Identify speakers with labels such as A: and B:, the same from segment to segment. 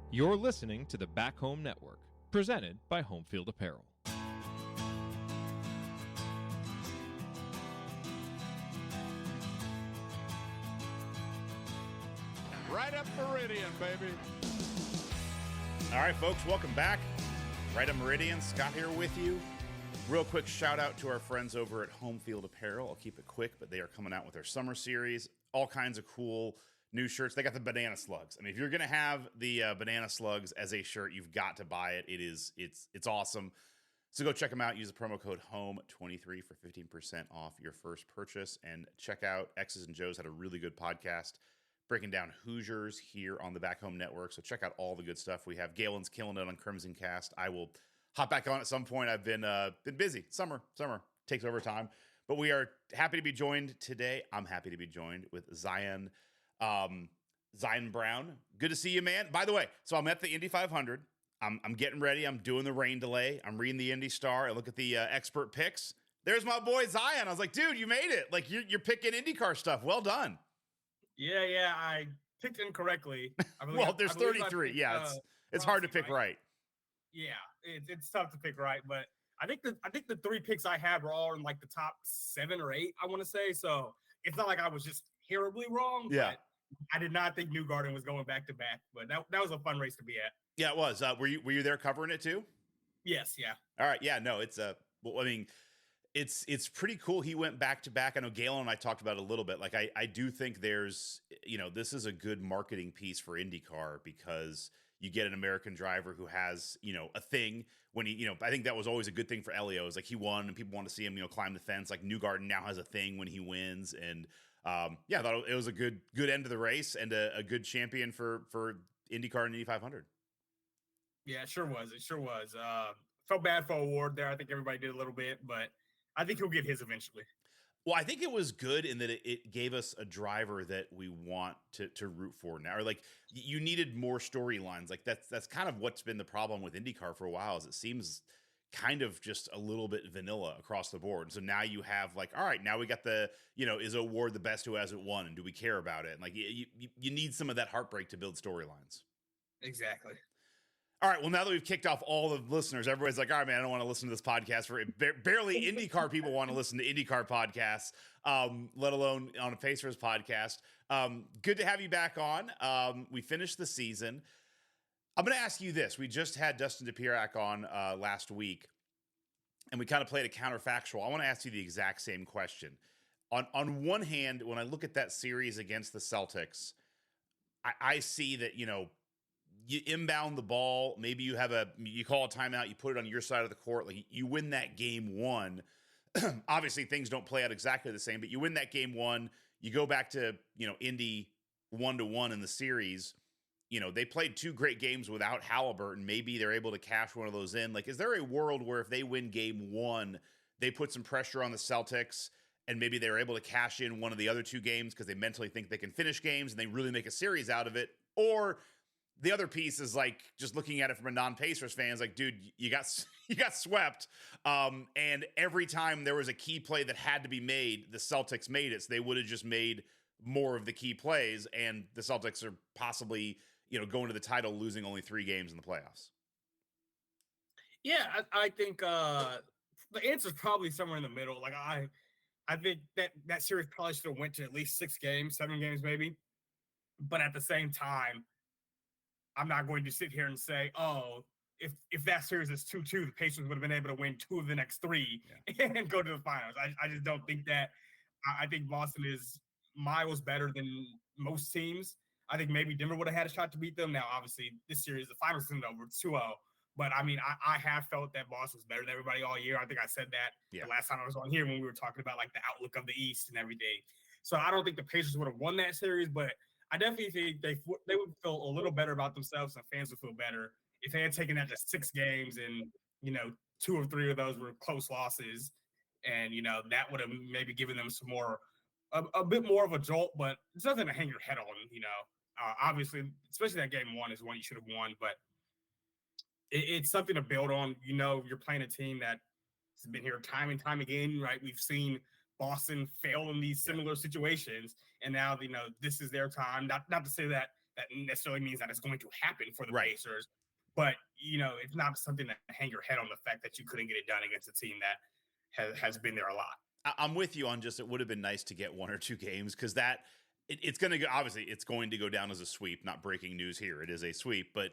A: You're listening to the Back Home Network, presented by Homefield Apparel.
B: Right up Meridian, baby.
C: All right, folks, welcome back. Right up Meridian, Scott here with you. Real quick shout out to our friends over at Homefield Apparel. I'll keep it quick, but they are coming out with their summer series. All kinds of cool new shirts. They got the banana slugs. I mean, if you're going to have the banana slugs as a shirt, you've got to buy it. It's awesome. So go check them out. Use the promo code HOME23 for 15% off your first purchase. And check out X's and Joe's had a really good podcast breaking down Hoosiers here on the Back Home Network. So check out all the good stuff we have. Galen's killing it on Crimson Cast. I will hop back on at some point. I've been busy. Summer takes over time. But we are happy to be joined today. I'm happy to be joined with Zion Brown. Good to see you, man. By the way, so I'm at the Indy 500. I'm getting ready. I'm doing the rain delay. I'm reading the Indy Star. I look at the expert picks. There's my boy Zion. I was like, dude, you made it. Like you're picking IndyCar stuff. Well done.
D: Yeah, I picked incorrectly.
C: Well, there's 33. Yeah, it's hard to pick right.
D: Yeah, it's tough to pick right, but I think the three picks I had were all in like the top 7 or 8, I want to say. So it's not like I was just terribly wrong.
C: Yeah,
D: but I did not think Newgarden was going back to back, but that was a fun race to be at.
C: Yeah, it was. Were you there covering it too?
D: Yes. Yeah.
C: All right. Yeah. No. It's well, I mean, it's pretty cool. He went back to back. I know Galen and I talked about it a little bit. Like I do think there's, this is a good marketing piece for IndyCar because you get an American driver who has, a thing when he, I think that was always a good thing for Elio. Is like he won and people want to see him, climb the fence. Like Newgarden now has a thing when he wins. And I thought it was a good end of the race and a good champion for IndyCar and Indy 500.
D: Yeah, it sure was. Felt bad for Award there. I think everybody did a little bit, but I think he'll get his eventually.
C: Well, I think it was good in that it gave us a driver that we want to root for now. Or like you needed more storylines. Like that's kind of what's been the problem with IndyCar for a while. Is it seems kind of just a little bit vanilla across the board. And so now you have like, all right, now we got the is Award the best who hasn't won, and do we care about it? And like you need some of that heartbreak to build storylines.
D: Exactly.
C: All right, well, now that we've kicked off all the listeners, everybody's like, all right, man, I don't want to listen to this podcast. Barely IndyCar people want to listen to IndyCar podcasts, let alone on a Pacers podcast. Good to have you back on. We finished the season. I'm going to ask you this. We just had Dustin DePierac on last week, and we kind of played a counterfactual. I want to ask you the exact same question. On one hand, when I look at that series against the Celtics, I see that, you inbound the ball, maybe you call a timeout, you put it on your side of the court, like you win that game 1. Obviously things don't play out exactly the same, but you win that game 1, you go back to, Indy 1-1 in the series. They played 2 great games without Halliburton. Maybe they're able to cash one of those in. Like, is there a world where if they win game 1, they put some pressure on the Celtics and maybe they're able to cash in one of the other 2 games because they mentally think they can finish games and they really make a series out of it? Or the other piece is like just looking at it from a non-Pacers fan is like, dude, you got swept. And every time there was a key play that had to be made, the Celtics made it. So they would have just made more of the key plays. And the Celtics are possibly, going to the title, losing only 3 games in the playoffs.
D: Yeah, I think the answer is probably somewhere in the middle. Like I think that series probably should have went to at least 6 games, 7 games maybe. But at the same time, I'm not going to sit here and say, oh, if that series is 2-2, the Pacers would have been able to win 2 of the next 3 and go to the finals. I just don't think that. I think Boston is miles better than most teams. I think maybe Denver would have had a shot to beat them. Now, obviously, this series, the finals isn't over. It's 2-0. But, I mean, I have felt that Boston was better than everybody all year. I think I said that the last time I was on here when we were talking about, like, the outlook of the East and everything. So I don't think the Pacers would have won that series, but I definitely think they would feel a little better about themselves, and fans would feel better if they had taken that to 6 games and, 2 or 3 of those were close losses. And, that would have maybe given them some more, a bit more of a jolt, but it's nothing to hang your head on, Obviously, especially that game 1 is one you should have won, but it's something to build on. You're playing a team that has been here time and time again, right? We've seen Boston fail in these similar situations, and now this is their time. Not to say that that necessarily means that it's going to happen for the
C: Right.
D: Pacers. But, it's not something to hang your head on the fact that you couldn't get it done against a team that has been there a lot.
C: I'm with you on just it would have been nice to get 1 or 2 games because that it's going to go. Obviously, it's going to go down as a sweep. Not breaking news here. It is a sweep, but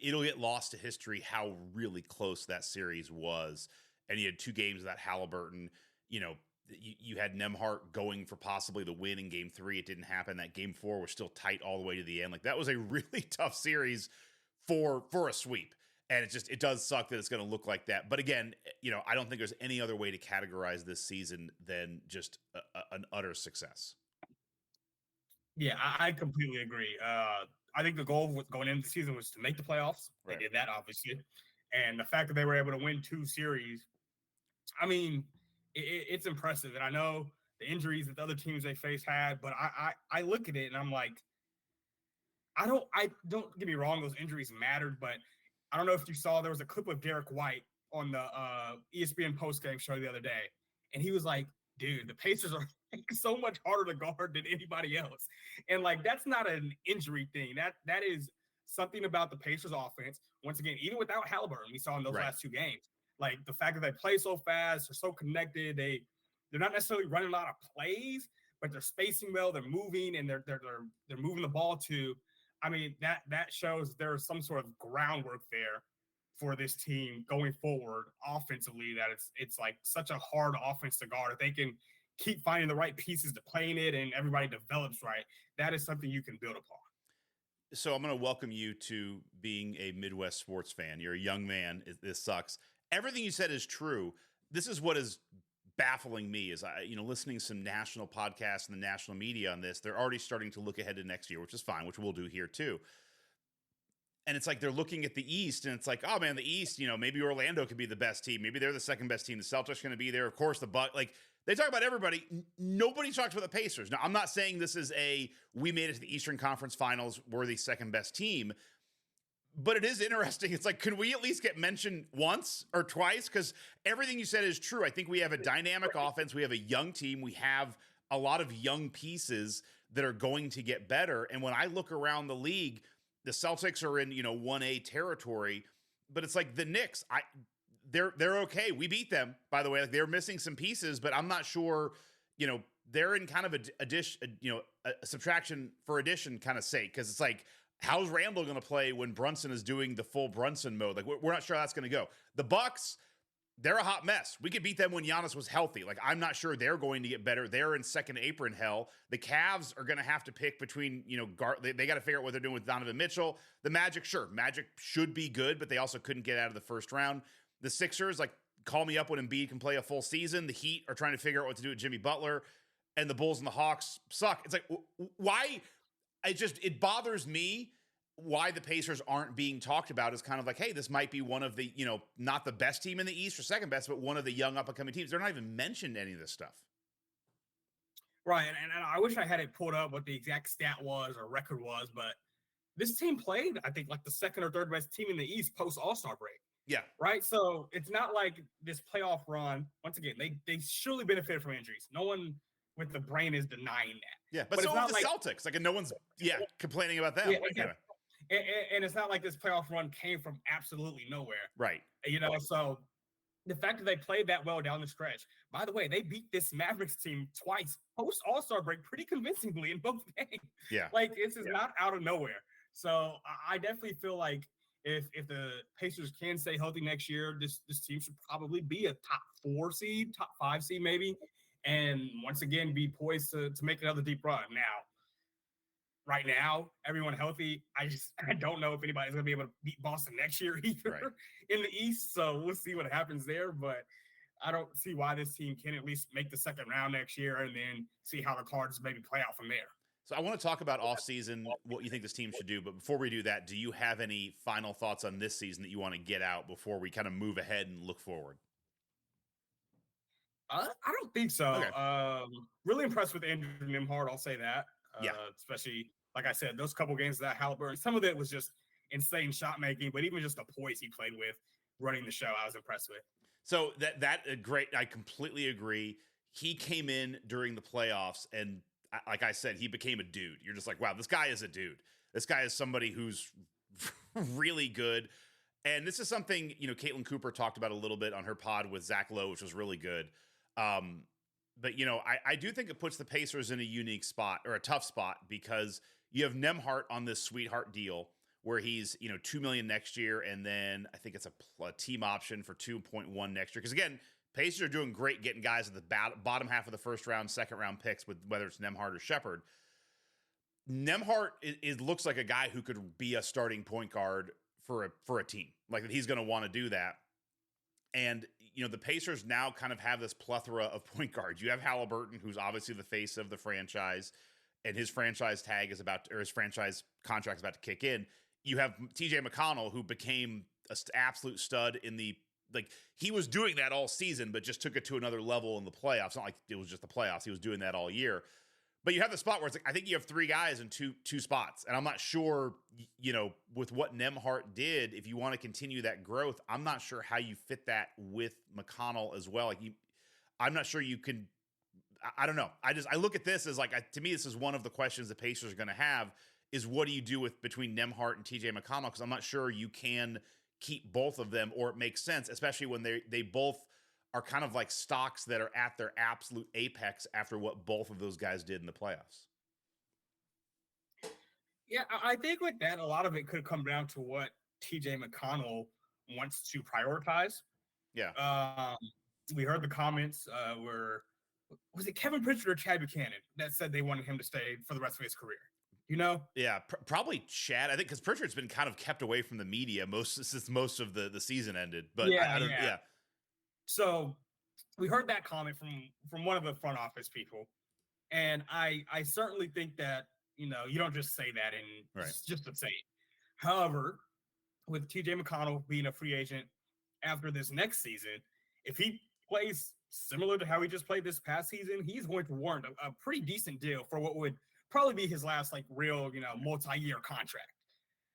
C: it'll get lost to history how really close that series was. And you had 2 games of that Halliburton. You had Nembhard going for possibly the win in Game 3. It didn't happen. That Game 4 was still tight all the way to the end. Like that was a really tough series for a sweep. And it does suck that it's going to look like that. But again, I don't think there's any other way to categorize this season than just an utter success.
D: Yeah, I completely agree. I think the goal going into the season was to make the playoffs.
C: Right.
D: They did that, obviously. And the fact that they were able to win 2 series, I mean, it's impressive. And I know the injuries that the other teams they faced had, but I look at it and I'm like, I don't get me wrong, those injuries mattered, but I don't know if you saw there was a clip of Derek White on the ESPN postgame show the other day, and he was like, dude, the Pacers are so much harder to guard than anybody else. And like that's not an injury thing. That is something about the Pacers offense. Once again, even without Halliburton, we saw in those last 2 games. Like the fact that they play so fast, they're so connected, they're not necessarily running a lot of plays, but they're spacing well, they're moving, and they're moving the ball too. I mean, that shows there's some sort of groundwork there for this team going forward offensively, that it's like such a hard offense to guard. If they can keep finding the right pieces to play in it and everybody develops right, that is something you can build upon.
C: So I'm going to welcome you to being a Midwest sports fan. You're a young man. This sucks. Everything you said is true. This is what is baffling me is listening to some national podcasts and the national media on this. They're already starting to look ahead to next year, which is fine, which we'll do here too. And it's like they're looking at the East, and it's like, oh man, the East, maybe Orlando could be the best team. Maybe they're the second best team. The Celtics are going to be there. Of course, the Bucks. Like they talk about everybody. Nobody talks about the Pacers. Now, I'm not saying this is we made it to the Eastern Conference Finals. We're the second best team. But it is interesting. It's like, could we at least get mentioned once or twice? Because everything you said is true. I think we have a dynamic offense. We have a young team. We have a lot of young pieces that are going to get better. And when I look around the league, the Celtics are in 1A territory, but it's like the Knicks. They're okay. We beat them, by the way. Like they're missing some pieces, but I'm not sure. They're in kind of a subtraction for addition kind of sake, because it's like, how's Randall going to play when Brunson is doing the full Brunson mode? Like, we're not sure how that's going to go. The Bucks, they're a hot mess. We could beat them when Giannis was healthy. Like, I'm not sure they're going to get better. They're in second apron hell. The Cavs are going to have to pick between, they got to figure out what they're doing with Donovan Mitchell. The Magic, sure, Magic should be good, but they also couldn't get out of the first round. The Sixers, like, call me up when Embiid can play a full season. The Heat are trying to figure out what to do with Jimmy Butler. And the Bulls and the Hawks suck. It's like, why? It bothers me why the Pacers aren't being talked about as kind of like, hey, this might be one of the, not the best team in the East or second best, but one of the young up-and-coming teams. They're not even mentioned any of this stuff.
D: Right, and I wish I had it pulled up what the exact stat was or record was, but this team played, I think, like the second or third best team in the East post All-Star break.
C: Yeah.
D: Right? So it's not like this playoff run, once again, they surely benefited from injuries. No one with the brain is denying that.
C: Yeah, but so is the Celtics. Like, no one's, complaining about them.
D: Yeah, exactly. And it's not like this playoff run came from absolutely nowhere.
C: Right.
D: So the fact that they played that well down the stretch, by the way, they beat this Mavericks team twice post All-Star break pretty convincingly in both games.
C: Yeah.
D: Like, this is not out of nowhere. So I definitely feel like if the Pacers can stay healthy next year, this team should probably be a top 4 seed, top 5 seed maybe, and once again be poised to make another deep run. Now, right now, everyone healthy, I don't know if anybody's going to be able to beat Boston next year either in the East. So we'll see what happens there. But I don't see why this team can at least make the second round next year and then see how the cards maybe play out from there.
C: So I want to talk about offseason, what you think this team should do. But before we do that, do you have any final thoughts on this season that you want to get out before we kind of move ahead and look forward?
D: I don't think so.
C: Okay.
D: Really impressed with Andrew Nembhard, I'll say that.
C: Yeah.
D: Especially, like I said, those couple games of that Halliburton, some of it was just insane shot making, but even just the poise he played with running the show, I was impressed with.
C: So that great. I completely agree. He came in during the playoffs, and like I said, he became a dude. You're just like, wow, this guy is a dude. This guy is somebody who's really good. And this is something, Caitlin Cooper talked about a little bit on her pod with Zach Lowe, which was really good. But, I do think it puts the Pacers in a unique spot, or a tough spot, because you have Nembhard on this sweetheart deal where he's, $2 million next year. And then I think it's a team option for 2.1 next year. Because again, Pacers are doing great getting guys at the bottom half of the first round, second round picks, with whether it's Nembhard or Shepherd. Nembhard looks like a guy who could be a starting point guard for a team, like that he's going to want to do that. And, the Pacers now kind of have this plethora of point guards. You have Halliburton, who's obviously the face of the franchise, and his franchise his franchise contract is about to kick in. You have TJ McConnell, who became an absolute stud he was doing that all season, but just took it to another level in the playoffs. It's not like it was just the playoffs. He was doing that all year. But you have the spot where it's like, I think you have three guys in two spots. And I'm not sure, with what Nembhard did, if you want to continue that growth, I'm not sure how you fit that with McConnell as well. I'm not sure you can, I don't know. I look at this as to me, this is one of the questions the Pacers are going to have, is what do you do between Nembhard and TJ McConnell? Because I'm not sure you can keep both of them, or it makes sense, especially when they both are kind of like stocks that are at their absolute apex after what both of those guys did in the playoffs.
D: Yeah, I think with that, a lot of it could come down to what TJ McConnell wants to prioritize.
C: Yeah.
D: We heard the comments was it Kevin Pritchard or Chad Buchanan that said they wanted him to stay for the rest of his career?
C: Yeah, probably Chad. I think because Pritchard's been kind of kept away from the media since most of the season ended. But yeah.
D: So we heard that comment from one of the front office people, and I certainly think that you don't just say that and just to say it. However, with TJ McConnell being a free agent after this next season, if he plays similar to how he just played this past season, he's going to warrant a pretty decent deal for what would probably be his last real multi-year contract.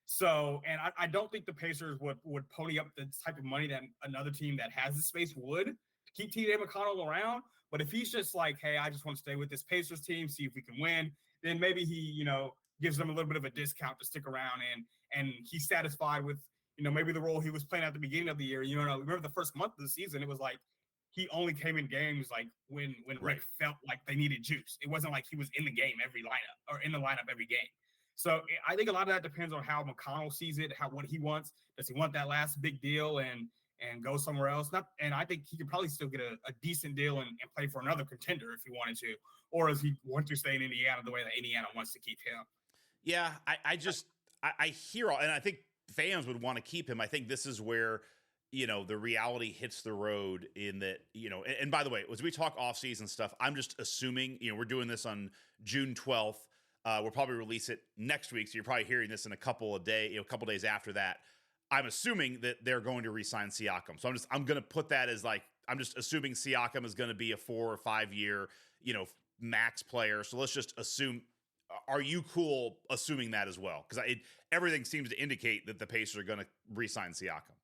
D: So, and I don't think the Pacers would pony up the type of money that another team that has the space would to keep TJ McConnell around. But if he's just like, hey, I just want to stay with this Pacers team, see if we can win, then maybe he, gives them a little bit of a discount to stick around, and he's satisfied with, maybe the role he was playing at the beginning of the year. Remember the first month of the season, it was like he only came in games when Rick felt like they needed juice. It wasn't like he was in the game every lineup or in the lineup every game. So I think a lot of that depends on how McConnell sees it, what he wants. Does he want that last big deal and go somewhere else? And I think he could probably still get a decent deal and play for another contender if he wanted to, or does he want to stay in Indiana the way that Indiana wants to keep him?
C: Yeah, I hear all, and I think fans would want to keep him. I think this is where the reality hits the road in that, and by the way, as we talk offseason stuff, I'm just assuming, we're doing this on June 12th. We'll probably release it next week, so you're probably hearing this in a couple days after that. I'm assuming that they're going to re-sign Siakam. So I'm going to put that as I'm just assuming Siakam is going to be a 4 or 5 year, max player. So let's just assume. Are you cool assuming that as well? Because everything seems to indicate that the Pacers are going to re-sign Siakam.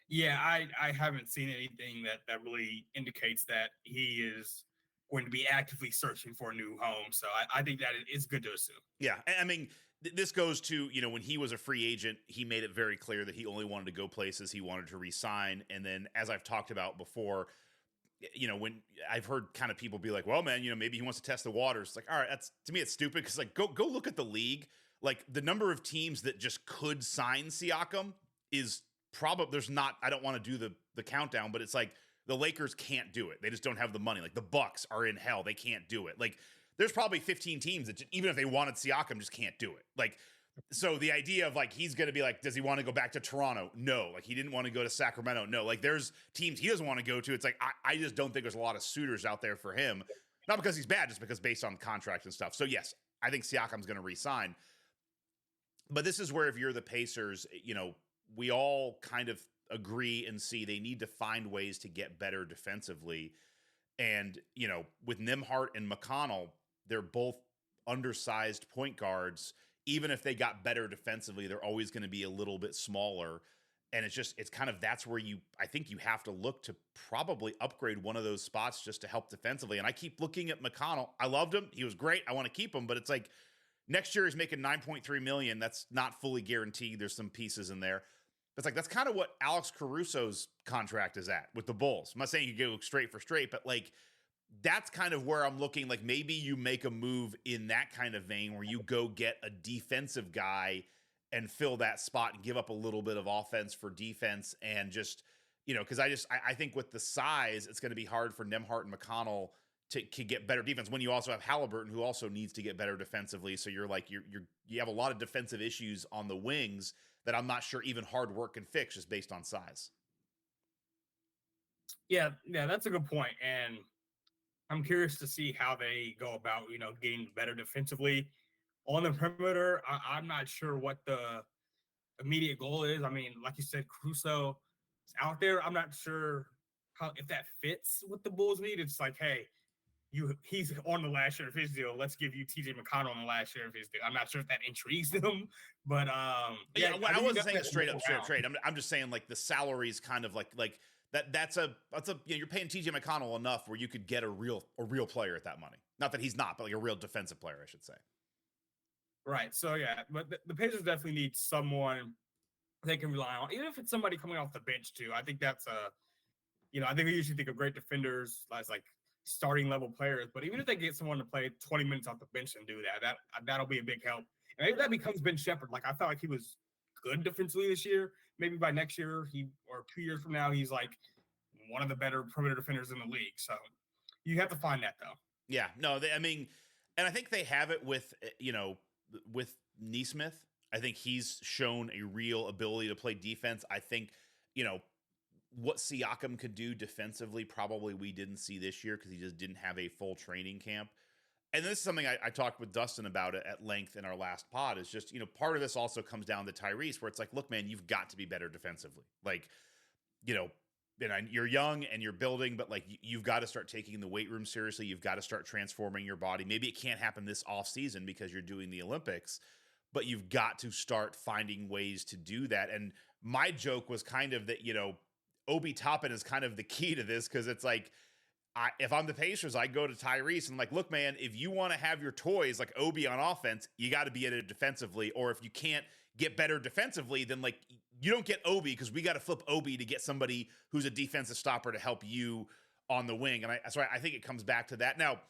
D: Yeah, I haven't seen anything that really indicates that he is going to be actively searching for a new home. So I think that it's good to assume.
C: Yeah. I mean, this goes to, when he was a free agent, he made it very clear that he only wanted to go places he wanted to re-sign. And then, as I've talked about before, when I've heard kind of people be like, well, man, maybe he wants to test the waters. It's like, all right, to me, it's stupid. Cause go look at the league. The number of teams that just could sign Siakam is probably, there's not, I don't want to do the countdown, but it's like the Lakers can't do it. They just don't have the money. The Bucks are in hell. They can't do it. There's probably 15 teams that even if they wanted Siakam, just can't do it. So the idea of he's going to be does he want to go back to Toronto? No. He didn't want to go to Sacramento. No. There's teams he doesn't want to go to. It's I just don't think there's a lot of suitors out there for him. Not because he's bad, just because based on contracts and stuff. So yes, I think Siakam's going to re-sign. But this is where, if you're the Pacers, we all kind of agree and see they need to find ways to get better defensively. And, with Nembhard and McConnell, they're both undersized point guards. Even if they got better defensively, they're always going to be a little bit smaller. And it's kind of, that's where I think you have to look to probably upgrade one of those spots just to help defensively. And I keep looking at McConnell. I loved him. He was great. I want to keep him, but it's like next year he's making $9.3 million. That's not fully guaranteed. There's some pieces in there. It's like, that's kind of what Alex Caruso's contract is at with the Bulls. I'm not saying you go straight for straight, but like, that's kind of where I'm looking. Like maybe you make a move in that kind of vein where you go get a defensive guy and fill that spot and give up a little bit of offense for defense. And just, because I think with the size, it's going to be hard for Nembhard and McConnell to get better defense when you also have Halliburton, who also needs to get better defensively. So you're like, you have a lot of defensive issues on the wings that I'm not sure even hard work can fix just based on size.
D: Yeah, that's a good point. And I'm curious to see how they go about, getting better defensively on the perimeter. I'm not sure what the immediate goal is. I mean, like you said, Caruso is out there. I'm not sure if that fits what the Bulls need. It's like, hey, he's on the last year of his deal. Let's give you TJ McConnell on the last year of his deal. I'm not sure if that intrigues them, but
C: I wasn't saying a straight up trade. I'm just saying like the salary's kind of like that's a you're paying TJ McConnell enough where you could get a real player at that money. Not that he's not, but like a real defensive player, I should say.
D: Right. So yeah, but the Pacers definitely need someone they can rely on, even if it's somebody coming off the bench too. I think that's I think we usually think of great defenders as like starting level players, but even if they get someone to play 20 minutes off the bench and do that'll be a big help. And maybe that becomes Ben Shepherd. Like I felt like he was good defensively this year. Maybe by next year or 2 years from now, he's like one of the better perimeter defenders in the league. So you have to find that though.
C: Yeah, no, and I think they have it with Nesmith. I think he's shown a real ability to play defense. I think, what Siakam could do defensively, probably we didn't see this year because he just didn't have a full training camp. And this is something I talked with Dustin about it at length in our last pod, is just, part of this also comes down to Tyrese, where it's like, look, man, you've got to be better defensively. Like, you're young and you're building, but like you've got to start taking the weight room seriously. You've got to start transforming your body. Maybe it can't happen this off season because you're doing the Olympics, but you've got to start finding ways to do that. And my joke was kind of that, Obi Toppin is kind of the key to this, because it's like, if I'm the Pacers, I go to Tyrese and I'm like, look, man, if you want to have your toys like Obi on offense, you got to be at it defensively. Or if you can't get better defensively, then like you don't get Obi, because we got to flip Obi to get somebody who's a defensive stopper to help you on the wing. And I think it comes back to that. Now,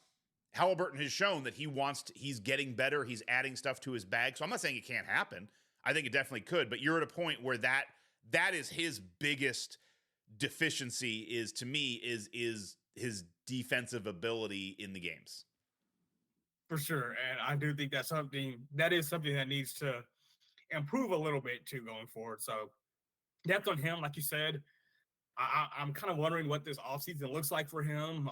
C: Halliburton has shown that he's getting better. He's adding stuff to his bag. So I'm not saying it can't happen. I think it definitely could, but you're at a point where that is his biggest deficiency is his defensive ability in the games.
D: For sure. And I do think that is something that needs to improve a little bit too going forward. So that's on him. Like you said, I'm kind of wondering what this offseason looks like for him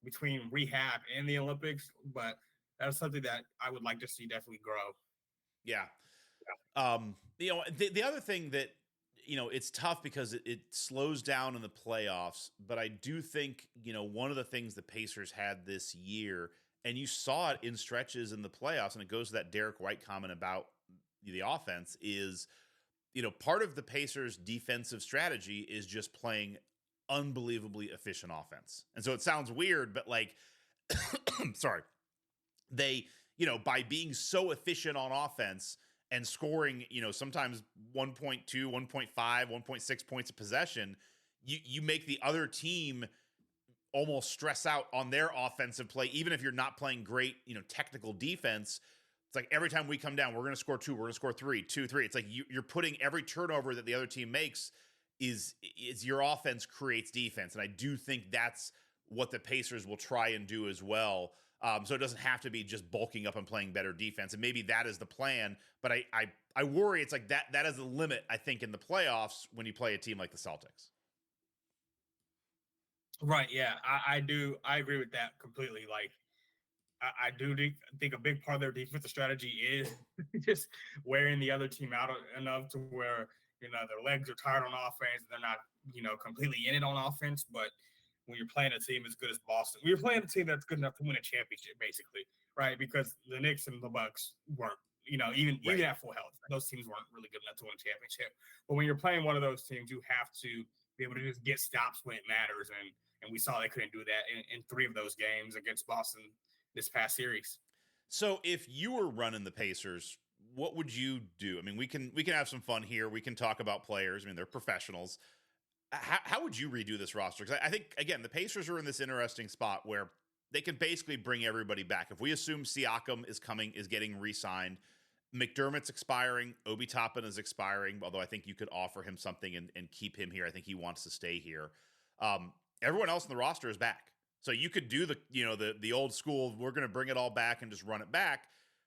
D: between rehab and the Olympics, but that's something that I would like to see definitely grow.
C: Yeah. The other thing that, it's tough because it slows down in the playoffs, but I do think, one of the things the Pacers had this year, and you saw it in stretches in the playoffs, and it goes to that Derek White comment about the offense, is, part of the Pacers' defensive strategy is just playing unbelievably efficient offense. And so it sounds weird, but like, sorry, they, by being so efficient on offense and scoring, sometimes 1.2, 1.5, 1.6 points a possession, you make the other team almost stress out on their offensive play, even if you're not playing great, technical defense. It's like every time we come down, we're going to score 2, we're going to score 3, 2, 3. It's like you're putting every turnover that the other team makes is your offense creates defense. And I do think that's what the Pacers will try and do as well. So it doesn't have to be just bulking up and playing better defense. And maybe that is the plan, but I worry it's like that is the limit, I think, in the playoffs when you play a team like the Celtics.
D: Right. Yeah, I do. I agree with that completely. Like, I do think a big part of their defensive strategy is just wearing the other team out enough to where, their legs are tired on offense. They're not, completely in it on offense. But when you're playing a team as good as Boston, when you're playing a team that's good enough to win a championship, basically, right? Because the Knicks and the Bucks weren't, Even at full health, those teams weren't really good enough to win a championship. But when you're playing one of those teams, you have to be able to just get stops when it matters. And we saw they couldn't do that in 3 of those games against Boston this past series.
C: So if you were running the Pacers, what would you do? I mean, we can have some fun here. We can talk about players. I mean, they're professionals. How would you redo this roster? Because I think, again, the Pacers are in this interesting spot where they can basically bring everybody back. If we assume Siakam is getting re-signed, McDermott's expiring, Obi Toppin is expiring, although I think you could offer him something and keep him here. I think he wants to stay here. Everyone else in the roster is back. So you could do the old school, we're going to bring it all back and just run it back,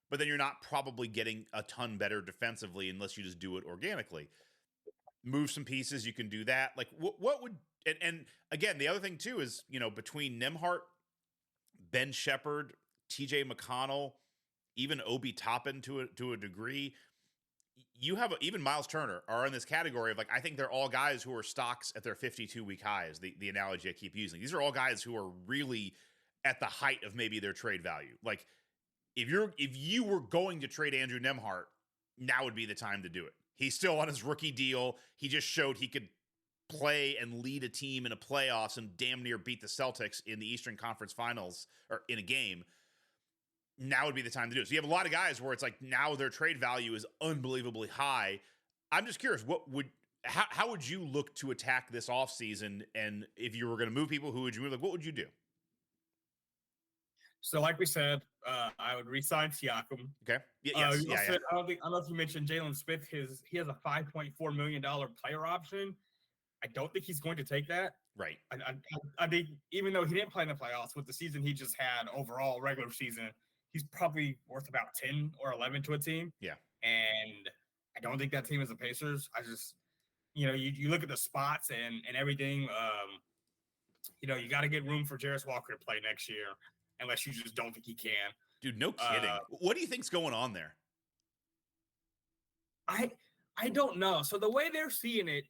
C: but then you're not probably getting a ton better defensively unless you just do it organically. Move some pieces, you can do that. Like what would and again, the other thing too is, between Nembhard, Ben Shepherd, TJ McConnell, even Obi Toppin to a degree, you have even Miles Turner are in this category of, like, I think they're all guys who are stocks at their 52-week highs, the analogy I keep using. These are all guys who are really at the height of maybe their trade value. Like, if you were going to trade Andrew Nembhard, now would be the time to do it. He's still on his rookie deal. He just showed he could play and lead a team in a playoffs and damn near beat the Celtics in the Eastern Conference Finals or in a game. Now would be the time to do it. So you have a lot of guys where it's like now their trade value is unbelievably high. I'm just curious, how would you look to attack this offseason? And if you were going to move people, who would you move? Like, what would you do?
D: So, like we said, I would re-sign Siakam.
C: Okay. Yeah.
D: I don't know if you mentioned Jalen Smith. He has a $5.4 million player option. I don't think he's going to take that.
C: Right.
D: I think even though he didn't play in the playoffs, with the season he just had overall, regular season, he's probably worth about 10 or 11 to a team.
C: Yeah.
D: And I don't think that team is the Pacers. I just, you look at the spots and everything. You got to get room for Jarace Walker to play next year, unless you just don't think he can.
C: Dude, no kidding. What do you think's going on there?
D: I don't know. So the way they're seeing it,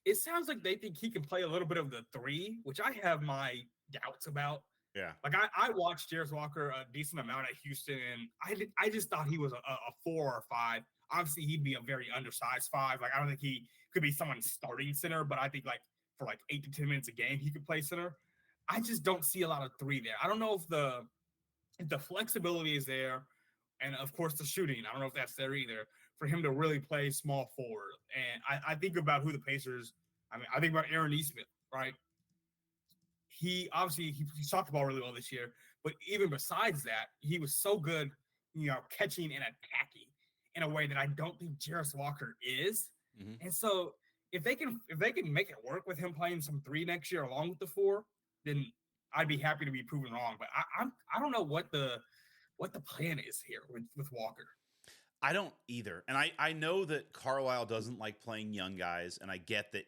D: it sounds like they think he can play a little bit of the 3, which I have my doubts about.
C: Yeah.
D: Like I watched Jarace Walker a decent amount at Houston, and I just thought he was a 4 or 5. Obviously, he'd be a very undersized 5. Like, I don't think he could be someone's starting center, but I think for 8 to 10 minutes a game, he could play center. I just don't see a lot of 3 there. I don't know if the flexibility is there, and of course the shooting. I don't know if that's there either for him to really play small forward. And I think about who the Pacers. I think about Aaron Nesmith, right? He obviously he shot the ball really well this year, but even besides that, he was so good, catching and attacking in a way that I don't think Jarace Walker is. Mm-hmm. And so if they can make it work with him playing some 3 next year along with the 4, then I'd be happy to be proven wrong. But I don't know what the plan is here with Walker.
C: I don't either. And I know that Carlisle doesn't like playing young guys, and I get that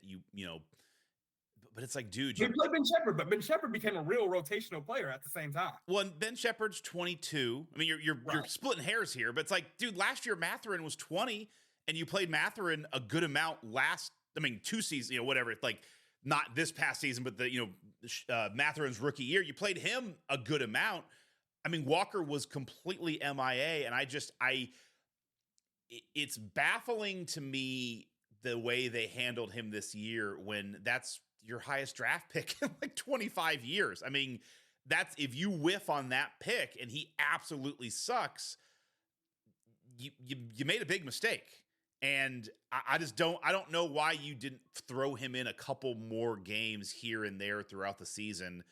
C: but it's like, dude,
D: he played Ben Shepherd, but Ben Shepherd became a real rotational player at the same time.
C: Well, and Ben Shepherd's 22. I mean, you're splitting hairs here, but it's like, dude, last year Mathurin was 20, and you played Mathurin a good amount 2 seasons, whatever. It's like not this past season, but Mathurin's rookie year, you played him a good amount. I mean, Walker was completely MIA, and it's baffling to me the way they handled him this year when that's your highest draft pick in 25 years. I mean, that's if you whiff on that pick and he absolutely sucks, you made a big mistake. And I don't know why you didn't throw him in a couple more games here and there throughout the season.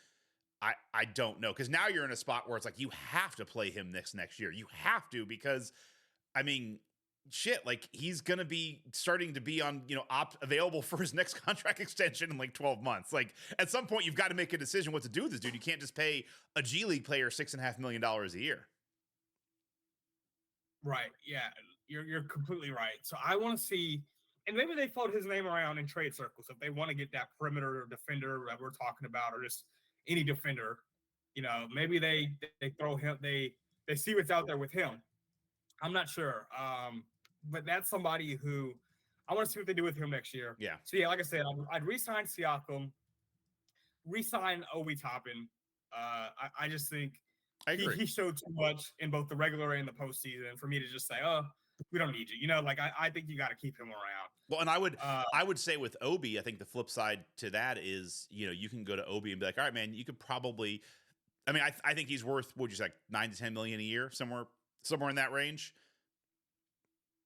C: I don't know. Because now you're in a spot where it's like you have to play him next year. You have to, because I mean, shit, he's going to be starting to be on, available for his next contract extension in 12 months. At some point you've got to make a decision what to do with this dude. You can't just pay a G League player $6.5 million a year.
D: Right. Yeah, you're completely right. So I want to see, and maybe they float his name around in trade circles if they want to get that perimeter defender that we're talking about, or just any defender. Maybe they throw him, they see what's out there with him. I'm not sure. But that's somebody who I want to see what they do with him next year.
C: Yeah.
D: So, yeah, like I said, I'd re-sign Siakam, re-sign Obi Toppin. I just think
C: I agree.
D: He showed too much in both the regular and the postseason for me to just say, oh, we don't need you. You know, like I think you got to keep him around.
C: Well, and I would say with Obi, I think the flip side to that is, you know, you can go to Obi and be like, all right, man, you could probably, I mean, I think he's worth, what would you say, like 9 to 10 million a year, somewhere in that range.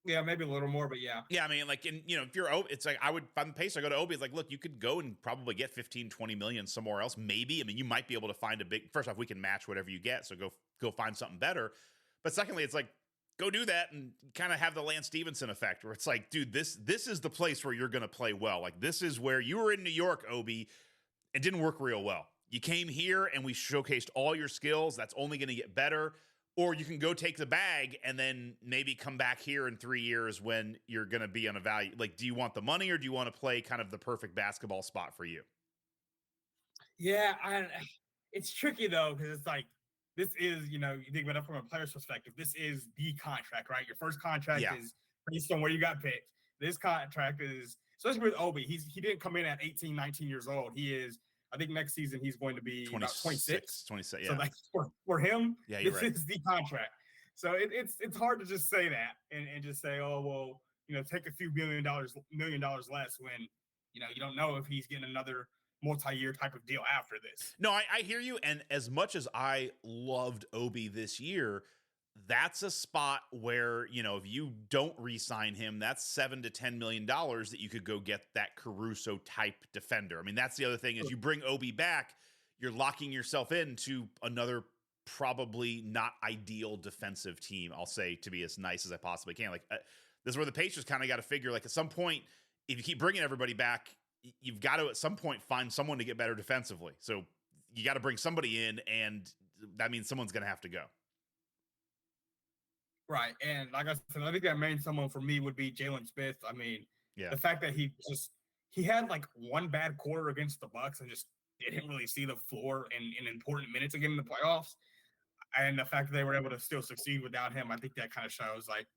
D: Yeah, maybe a little more, but yeah.
C: Yeah, I mean, like, you know, if you're Obi, it's like, if I'm the Pacers, I go to Obi, it's like, look, you could go and probably get 15, 20 million somewhere else. Maybe. I mean, you might be able to find first off, we can match whatever you get. So go find something better. But secondly, it's like, go do that and kind of have the Lance Stevenson effect where it's like, dude, this is the place where you're going to play well. Like, this is where you were in New York, Obi. It didn't work real well. You came here and we showcased all your skills. That's only going to get better. Or you can go take the bag and then maybe come back here in 3 years when you're going to be on a value. Like, do you want the money or do you want to play kind of the perfect basketball spot for you?
D: Yeah, it's tricky though, because it's like, this is, you know, you think about it from a player's perspective, this is the contract, right? Your first contract is based on where you got picked. This contract is, especially with Obi, he didn't come in at 18, 19 years old. He is, I think next season he's going to be 26. About 26, yeah. So like for him, this is the contract. So it's hard to just say that and just say, oh, well, you know, take a few $1 million less when, you know, you don't know if he's getting another multi-year type of deal after this.
C: No, I hear you. And as much as I loved Obi this year, that's a spot where, you know, if you don't re-sign him, that's $7 to $10 million that you could go get that Caruso type defender. I mean, that's the other thing is you bring Obi back, you're locking yourself into another probably not ideal defensive team. I'll say, to be as nice as I possibly can. Like this is where the Pacers kind of got to figure, like at some point, if you keep bringing everybody back, you've got to at some point find someone to get better defensively. So you got to bring somebody in, and that means someone's going to have to go.
D: Right. And like I said, I think that main someone for me would be Jalen Smith. I mean, the fact that he had like one bad quarter against the Bucks and just didn't really see the floor in important minutes again in the playoffs. And the fact that they were able to still succeed without him, I think that kind of shows like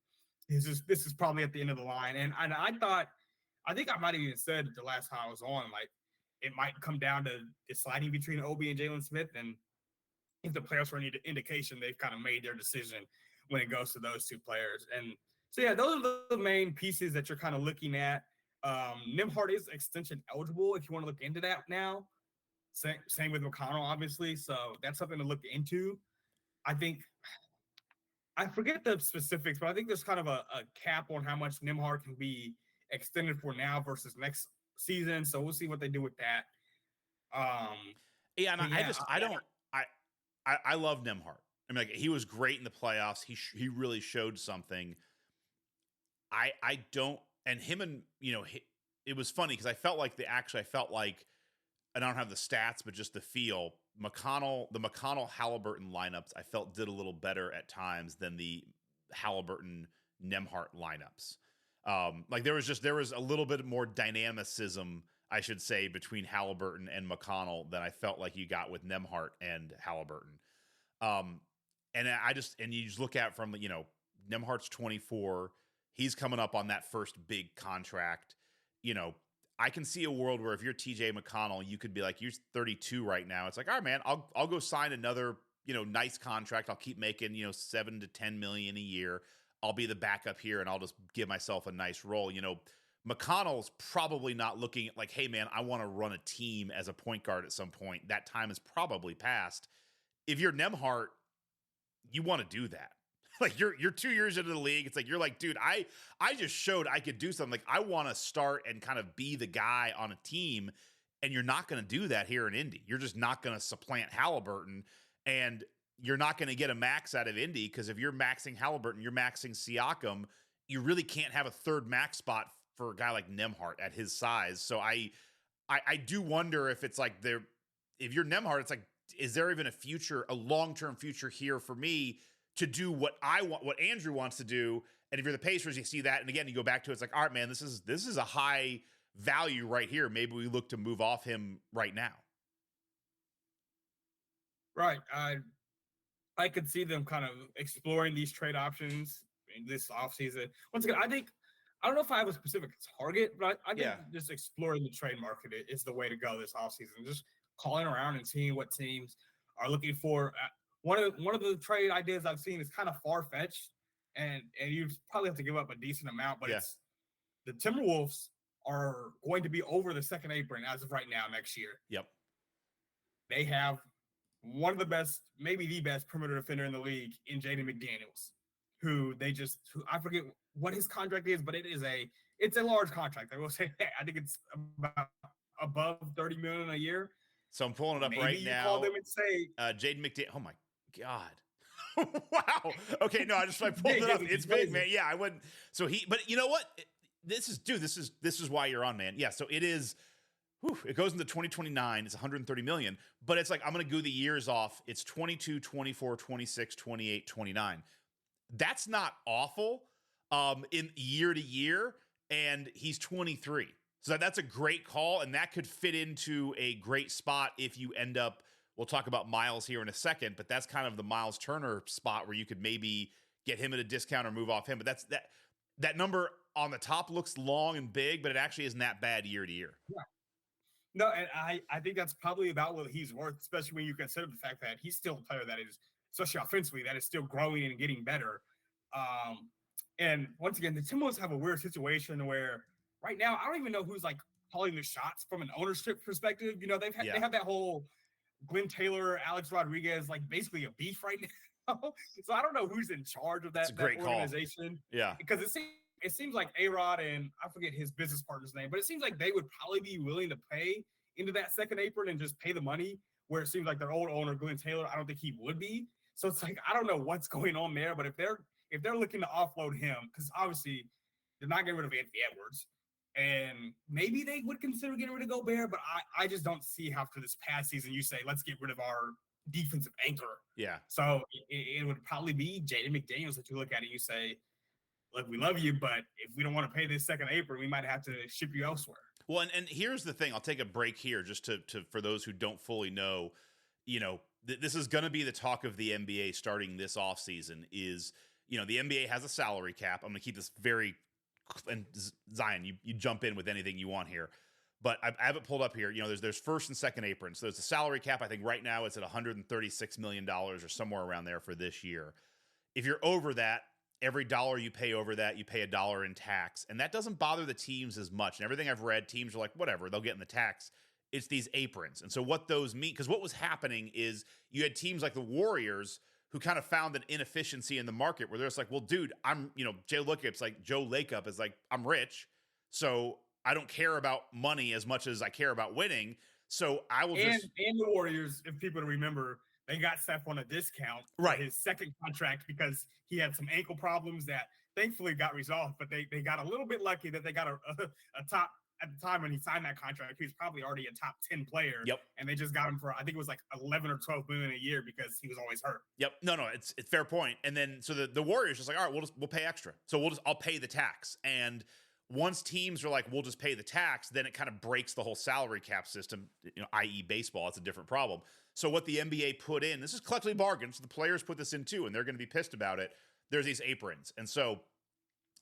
D: this is probably at the end of the line. And I think I might have even said the last time I was on, like it might come down to deciding between Obi and Jalen Smith. And if the playoffs were any indication, they've kind of made their decision when it goes to those two players. And so, yeah, those are the main pieces that you're kind of looking at. Nembhard is extension eligible if you want to look into that now. Same with McConnell, obviously. So that's something to look into. I think I forget the specifics, but I think there's kind of a cap on how much Nembhard can be extended for now versus next season. So we'll see what they do with that.
C: I love Nembhard. I mean, like he was great in the playoffs. He really showed something. I don't, and him and, you know, it was funny because I felt like and I don't have the stats, but just the feel, the McConnell Halliburton lineups, I felt did a little better at times than the Halliburton Nembhard lineups. Like there was a little bit more dynamicism, I should say, between Halliburton and McConnell than I felt like you got with Nembhard and Halliburton. And you just look at from, you know, Nembhard's 24, he's coming up on that first big contract. You know, I can see a world where if you're TJ McConnell, you could be like, you're 32 right now. It's like, all right, man, I'll go sign another, you know, nice contract. I'll keep making, you know, 7 to 10 million a year. I'll be the backup here and I'll just give myself a nice role. You know, McConnell's probably not looking at like, hey man, I want to run a team as a point guard at some point. That time is probably past. If you're Nembhard, you want to do that. Like you're 2 years into the league. It's like, you're like, dude, I just showed I could do something. Like I want to start and kind of be the guy on a team. And you're not going to do that here in Indy. You're just not going to supplant Halliburton, and you're not going to get a max out of Indy, because if you're maxing Halliburton, you're maxing Siakam. You really can't have a third max spot for a guy like Nembhard at his size. So I do wonder if it's like if you're Nembhard, it's like, is there even a long-term future here for me to do what I want, what Andrew wants to do? And if you're the Pacers, you see that, and again, you go back to it's like, all right, man, this is a high value right here. Maybe we look to move off him right now.
D: Right. I could see them kind of exploring these trade options in this offseason. Once again, I don't know if I have a specific target, but I think just exploring the trade market is the way to go this offseason. Just calling around and seeing what teams are looking for. one of the trade ideas I've seen is kind of far fetched, and you probably have to give up a decent amount. But it's the Timberwolves are going to be over the second apron as of right now next year.
C: Yep.
D: They have one of the best, maybe the best perimeter defender in the league in Jaden McDaniels, who I forget what his contract is, but it's a large contract. I will say that. I think it's about above $30 million a year.
C: So I'm pulling it up
D: maybe
C: right
D: you
C: now.
D: Call them and say
C: Jaden McDaniels. Oh my God. Wow. Okay, no, I pulled it up. It's big, man. Yeah, I wouldn't. So but you know what? This is why you're on, man. Yeah, so it is. It goes into 2029. It's 130 million, but it's like, I'm going to go the years off. It's 22, 24, 26, 28, 29. That's not awful in year to year. And he's 23. So that's a great call. And that could fit into a great spot if you end up, we'll talk about Miles here in a second, but that's kind of the Miles Turner spot where you could maybe get him at a discount or move off him. But that number on the top looks long and big, but it actually isn't that bad year to year.
D: Yeah. No, and I think that's probably about what he's worth, especially when you consider the fact that he's still a player that is, especially offensively, that is still growing and getting better. And once again, the Timberwolves have a weird situation where right now, I don't even know who's like calling the shots from an ownership perspective. You know, they have that whole Glenn Taylor, Alex Rodriguez, like basically a beef right now. So I don't know who's in charge of that organization.
C: Call. Yeah.
D: Because it seems like A-Rod and I forget his business partner's name, but it seems like they would probably be willing to pay into that second apron and just pay the money, where it seems like their old owner, Glenn Taylor, I don't think he would be. So it's like, I don't know what's going on there, but if they're looking to offload him, because obviously they're not getting rid of Anthony Edwards, and maybe they would consider getting rid of Gobert, but I just don't see how after this past season you say, let's get rid of our defensive anchor.
C: Yeah.
D: So it would probably be Jaden McDaniels that you look at and you say, look, we love you, but if we don't want to pay this second apron, we might have to ship you elsewhere.
C: Well, and here's the thing. I'll take a break here just to for those who don't fully know, you know, this is going to be the talk of the NBA starting this offseason is, you know, the NBA has a salary cap. I'm going to keep this very, and Zion, you jump in with anything you want here. But I have it pulled up here. You know, there's first and second apron. So there's a salary cap. I think right now it's at $136 million or somewhere around there for this year. If you're over that, every dollar you pay over that, you pay $1 in tax. And that doesn't bother the teams as much. And everything I've read, teams are like, whatever, they'll get in the tax. It's these aprons. And so what those mean, because what was happening is you had teams like the Warriors who kind of found an inefficiency in the market where they're just like, well, dude, Joe Lacob is like, I'm rich. So I don't care about money as much as I care about winning. So I will and
D: the Warriors, if people remember, they got Steph on a discount for his second contract because he had some ankle problems that thankfully got resolved, but they got a little bit lucky that they got a top, at the time when he signed that contract, he was probably already a top 10 player.
C: Yep. And
D: they just got him for, I think it was like 11 or 12 million a year because he was always hurt.
C: Yep. No, it's fair point. And then, so the Warriors just like, all right, we'll pay extra. So I'll pay the tax. And once teams are like, we'll just pay the tax, then it kind of breaks the whole salary cap system, i.e. baseball. It's a different problem. So what the NBA put in, this is collectively bargained, so the players put this in too, and they're going to be pissed about it. There's these aprons. And so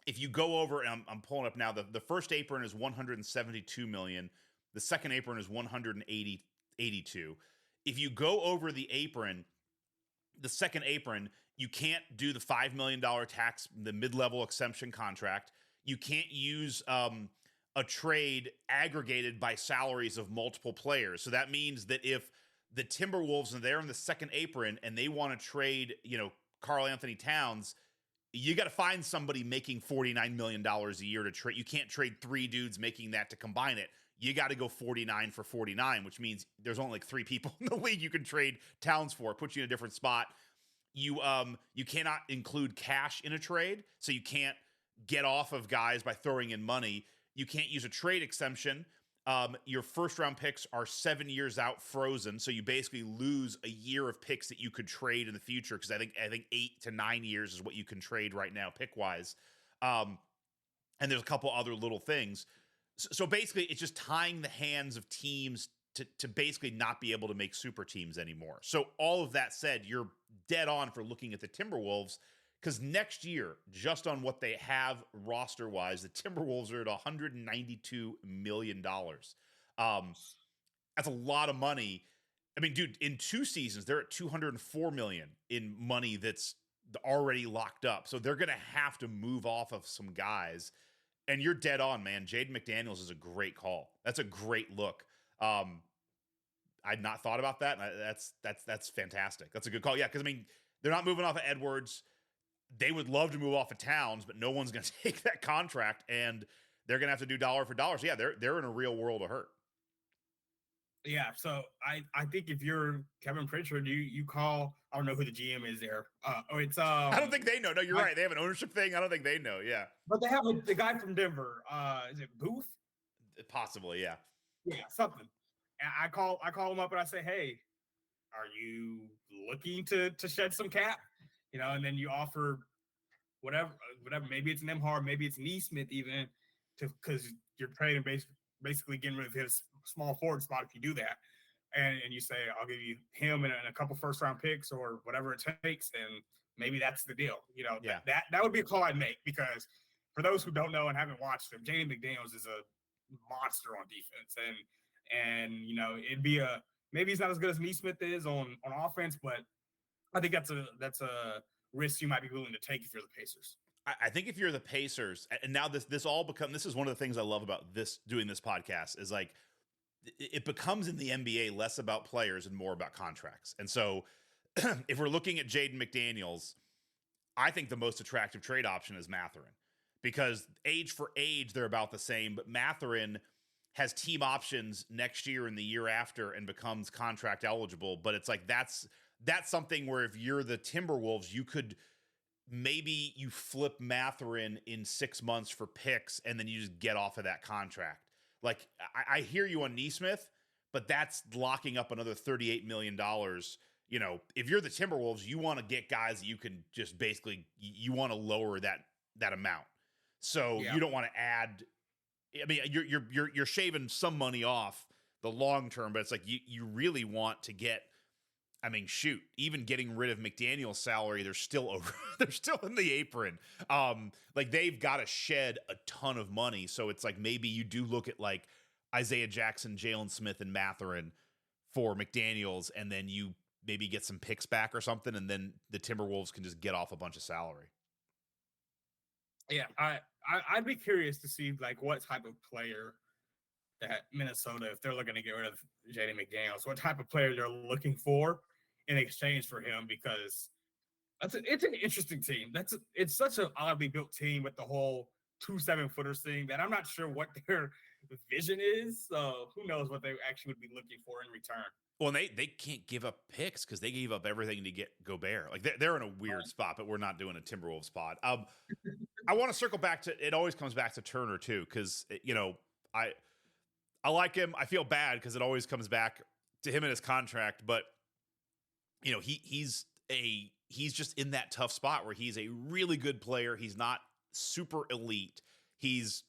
C: if you go over, and I'm pulling up now, the first apron is 172 million. The second apron is 182. If you go over the apron, the second apron, you can't do the $5 million tax, the mid-level exemption contract. You can't use a trade aggregated by salaries of multiple players. So that means that if the Timberwolves and they're in the second apron and they want to trade, Karl Anthony Towns, you got to find somebody making $49 million a year to trade. You can't trade three dudes making that to combine it. You got to go 49 for 49, which means there's only like three people in the league you can trade Towns for. It puts you in a different spot. You cannot include cash in a trade, so you can't get off of guys by throwing in money. You can't use a trade exemption. Your first round picks are 7 years out frozen. So you basically lose a year of picks that you could trade in the future. Because I think 8 to 9 years is what you can trade right now, pick wise. And there's a couple other little things. So basically it's just tying the hands of teams to basically not be able to make super teams anymore. So all of that said, you're dead on for looking at the Timberwolves. Because next year, just on what they have roster-wise, the Timberwolves are at $192 million. That's a lot of money. I mean, dude, in 2 seasons, they're at $204 million in money that's already locked up. So they're going to have to move off of some guys. And you're dead on, man. Jaden McDaniels is a great call. That's a great look. I'd not thought about that. That's fantastic. That's a good call. Yeah, because I mean, they're not moving off of Edwards. They would love to move off of Towns, but no one's going to take that contract, and they're going to have to do dollar for dollar. So yeah, they're in a real world of hurt.
D: Yeah, so I think if you're Kevin Pritchard, you call. I don't know who the GM is there. It's
C: I don't think they know. No, you're right. They have an ownership thing. I don't think they know. Yeah,
D: but they have the guy from Denver. Is it Booth?
C: Possibly, yeah.
D: Yeah, something. And I call him up and I say, hey, are you looking to shed some cap? You know, and then you offer whatever. Maybe it's an Emhart, maybe it's Neesmith even, because you're trading basically getting rid of his small forward spot if you do that. And you say, I'll give you him and a couple first round picks or whatever it takes, and maybe that's the deal. You know,
C: yeah.
D: that would be a call I'd make, because for those who don't know and haven't watched him, Jaden McDaniels is a monster on defense. And you know, it'd be maybe he's not as good as Neesmith is on offense, but I think that's a risk you might be willing to take if you're the Pacers.
C: I think if you're the Pacers, and now this is one of the things I love about doing this podcast is like, it becomes in the NBA less about players and more about contracts. And so if we're looking at Jaden McDaniels, I think the most attractive trade option is Mathurin, because age for age, they're about the same, but Mathurin has team options next year and the year after and becomes contract eligible. But it's like, that's something where if you're the Timberwolves, maybe you flip Mathurin in 6 months for picks and then you just get off of that contract. Like, I hear you on Neesmith, but that's locking up another $38 million. You know, if you're the Timberwolves, you want to get guys that you can just basically, you want to lower that amount. So you don't want to add. I mean, you're shaving some money off the long term, but it's like you really want to get. I mean, shoot, even getting rid of McDaniel's salary, they're still in the apron. Like, they've got to shed a ton of money. So it's like, maybe you do look at like Isaiah Jackson, Jalen Smith, and Mathurin for McDaniel's, and then you maybe get some picks back or something, and then the Timberwolves can just get off a bunch of salary.
D: Yeah, I'd be curious to see like what type of player that Minnesota, if they're looking to get rid of Jaden McDaniels, what type of player they're looking for in exchange for him, because it's an interesting team. It's such an oddly built team with the whole 2 7-footers thing that I'm not sure what their vision is. So who knows what they actually would be looking for in return.
C: Well, they can't give up picks because they gave up everything to get Gobert. Like, they're in a weird spot, but we're not doing a Timberwolves pod. I want to circle back to, it always comes back to Turner too, because, you know, I like him. I feel bad because it always comes back to him and his contract, but you know, he's just in that tough spot where he's a really good player. He's not super elite. He's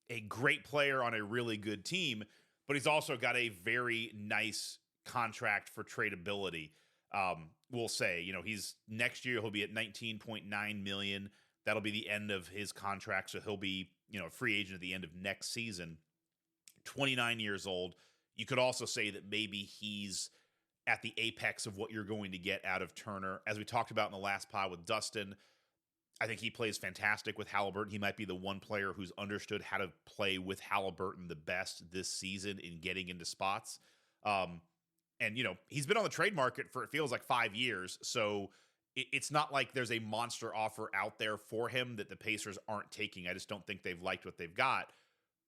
C: a great player on a really good team, but he's also got a very nice contract for tradability. We'll say, you know, next year he'll be at $19.9 million. That'll be the end of his contract. So he'll be, you know, a free agent at the end of next season. 29 years old. You could also say that maybe he's at the apex of what you're going to get out of Turner. As we talked about in the last pod with Dustin, I think he plays fantastic with Halliburton. He might be the one player who's understood how to play with Halliburton the best this season in getting into spots. And, you know, he's been on the trade market for, it feels like 5 years. So it's not like there's a monster offer out there for him that the Pacers aren't taking. I just don't think they've liked what they've got.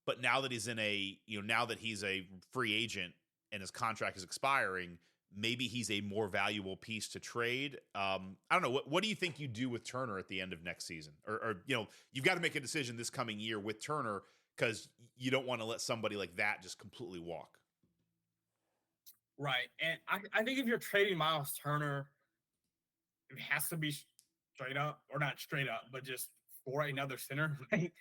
C: But now that he's now that he's a free agent and his contract is expiring, maybe he's a more valuable piece to trade. I don't know. What do you think you do with Turner at the end of next season? Or you know, you've got to make a decision this coming year with Turner, because you don't want to let somebody like that just completely walk.
D: Right. And I think if you're trading Miles Turner, it has to be straight up, or not straight up, but just for another center. Right?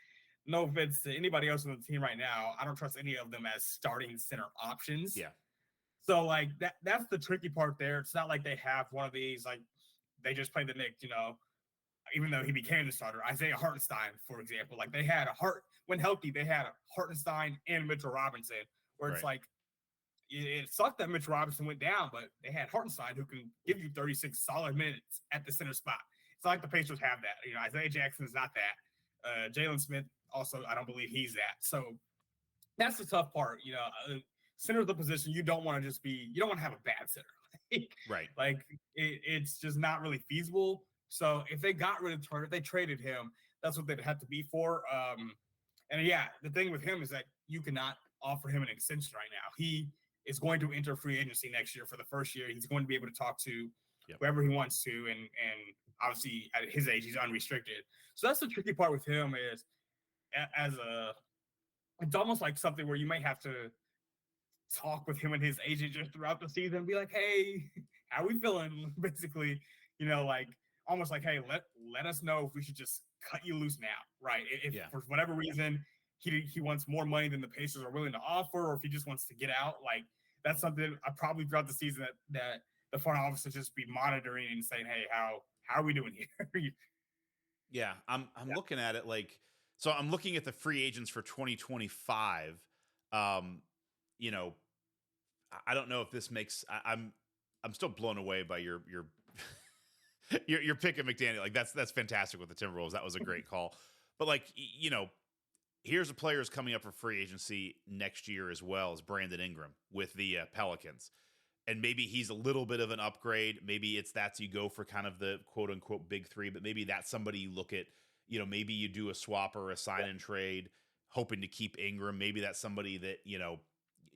D: No offense to anybody else on the team right now. I don't trust any of them as starting center options.
C: Yeah.
D: So like that's the tricky part there. It's not like they have one of these, like they just played the Knicks, you know, even though he became the starter. Isaiah Hartenstein, for example, like they had when healthy, they had a Hartenstein and Mitchell Robinson, where it's like, it sucked that Mitch Robinson went down, but they had Hartenstein who can give you 36 solid minutes at the center spot. It's not like the Pacers have that. You know, Isaiah Jackson is not that. Jalen Smith also, I don't believe he's that. So that's the tough part. You know, center of the position, you don't want to have a bad center.
C: Right.
D: Like it's just not really feasible. So if they got rid of Turner, if they traded him, that's what they'd have to be for. And yeah, the thing with him is that you cannot offer him an extension right now. He is going to enter free agency next year for the first year. He's going to be able to talk to whoever he wants to. And obviously at his age, he's unrestricted. So that's the tricky part with him is it's almost like something where you may have to talk with him and his agent just throughout the season and be like, hey, how are we feeling? Basically, you know, like almost like, hey, let us know if we should just cut you loose now, right? If for whatever reason he wants more money than the Pacers are willing to offer, or if he just wants to get out, like that's something I probably throughout the season that the front office will just be monitoring and saying, hey, how are we doing here?
C: Yeah, I'm looking at it like, so I'm looking at the free agents for 2025. You know, I don't know if this makes I'm still blown away by your pick of McDaniel. Like that's fantastic with the Timberwolves. That was a great call. But like, you know, here's a player who's coming up for free agency next year as well as Brandon Ingram with the Pelicans. And maybe he's a little bit of an upgrade. Maybe you go for kind of the quote unquote big three, but maybe that's somebody you look at, you know, maybe you do a swap or a sign and trade hoping to keep Ingram. Maybe that's somebody that, you know,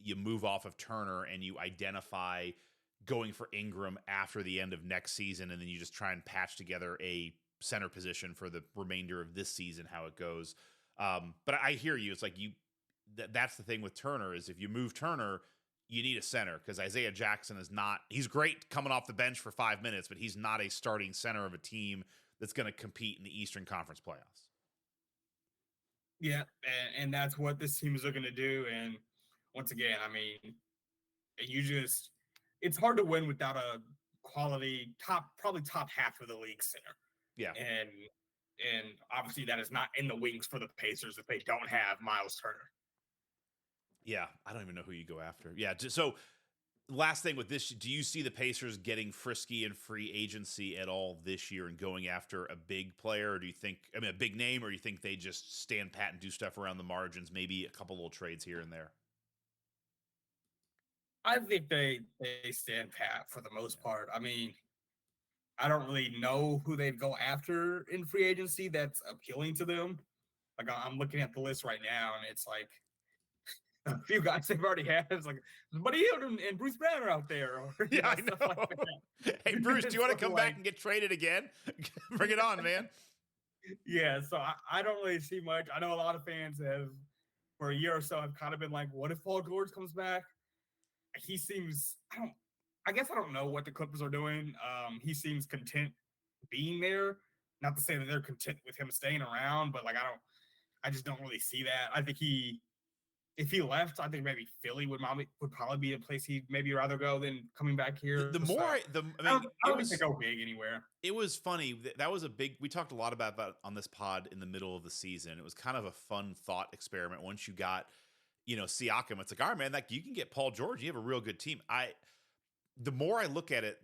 C: you move off of Turner and you identify going for Ingram after the end of next season. And then you just try and patch together a center position for the remainder of this season, how it goes. But I hear you. It's like that's the thing with Turner is if you move Turner, you need a center because Isaiah Jackson he's great coming off the bench for 5 minutes, but he's not a starting center of a team that's going to compete in the Eastern Conference playoffs.
D: Yeah. And that's what this team is looking to do. And once again, I mean, it's hard to win without a quality probably top half of the league center.
C: Yeah.
D: And obviously that is not in the wings for the Pacers if they don't have Miles Turner.
C: Yeah, I don't even know who you go after. Yeah, so last thing with this, do you see the Pacers getting frisky in free agency at all this year and going after a big player? Or do you think, a big name, or do you think they just stand pat and do stuff around the margins, maybe a couple little trades here and there?
D: I think they stand pat for the most part. I mean, I don't really know who they'd go after in free agency that's appealing to them. Like I'm looking at the list right now, and it's like a few guys they've already had. It's like Buddy Hield and Bruce Brown are out there. Or,
C: yeah, I know. Like hey, Bruce, do you want to come back and get traded again? Bring it on, man.
D: Yeah, so I don't really see much. I know a lot of fans have, for a year or so, have kind of been like, what if Paul George comes back? He seems, I guess I don't know what the Clippers are doing. He seems content being there. Not to say that they're content with him staying around, but like I just don't really see that. I think if he left, I think maybe Philly would probably be a place he'd maybe rather go than coming back here.
C: I
D: don't think they go big anywhere.
C: It was funny. That was we talked a lot about on this pod in the middle of the season. It was kind of a fun thought experiment. Once you got, Siakam, it's like, all right, man, like you can get Paul George. You have a real good team. The more I look at it,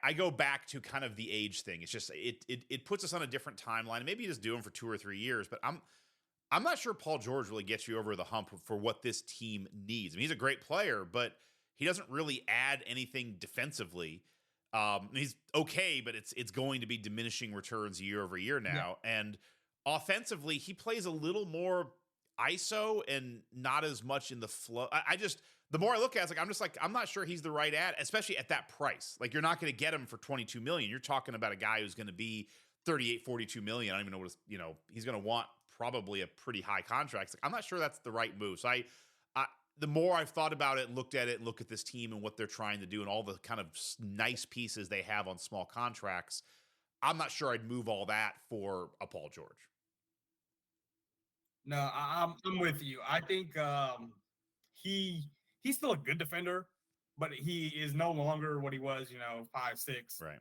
C: I go back to kind of the age thing. It's just, it puts us on a different timeline. Maybe you just do them for 2 or 3 years, but I'm not sure Paul George really gets you over the hump for what this team needs. I mean, he's a great player, but he doesn't really add anything defensively. He's okay, but it's going to be diminishing returns year over year now. Yeah. And offensively, he plays a little more ISO and not as much in the flow. The more I look at it, I'm not sure he's the right ad, especially at that price. Like you're not going to get him for $22 million. You're talking about a guy who's going to be 38, 42 million. I don't even know what he's going to want probably a pretty high contract. I'm not sure that's the right move. So the more I've thought about it, looked at it, and look at this team and what they're trying to do and all the kind of nice pieces they have on small contracts, I'm not sure I'd move all that for a Paul George.
D: No, I'm with you. I think he's still a good defender, but he is no longer what he was, 5, 6,
C: right,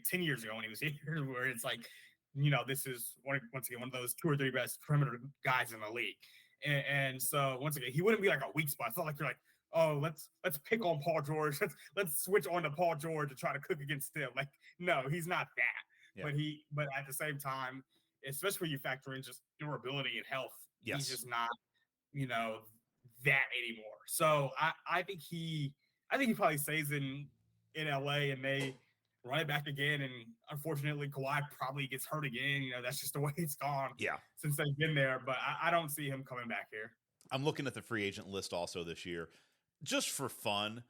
D: 10 years ago when he was here, where it's like, this is once again one of those 2 or 3 best perimeter guys in the league. And so once again, he wouldn't be like a weak spot. It's not like you're like, oh, let's pick on Paul George. Let's switch on to Paul George and try to cook against him. Like, no, he's not that.
C: Yeah.
D: But at the same time, especially when you factor in just durability and health, he's just not, that anymore. So I think he probably stays in LA and they run it back again. And unfortunately, Kawhi probably gets hurt again. That's just the way it's gone.
C: Yeah.
D: Since they've been there, but I don't see him coming back here.
C: I'm looking at the free agent list also this year. Just for fun,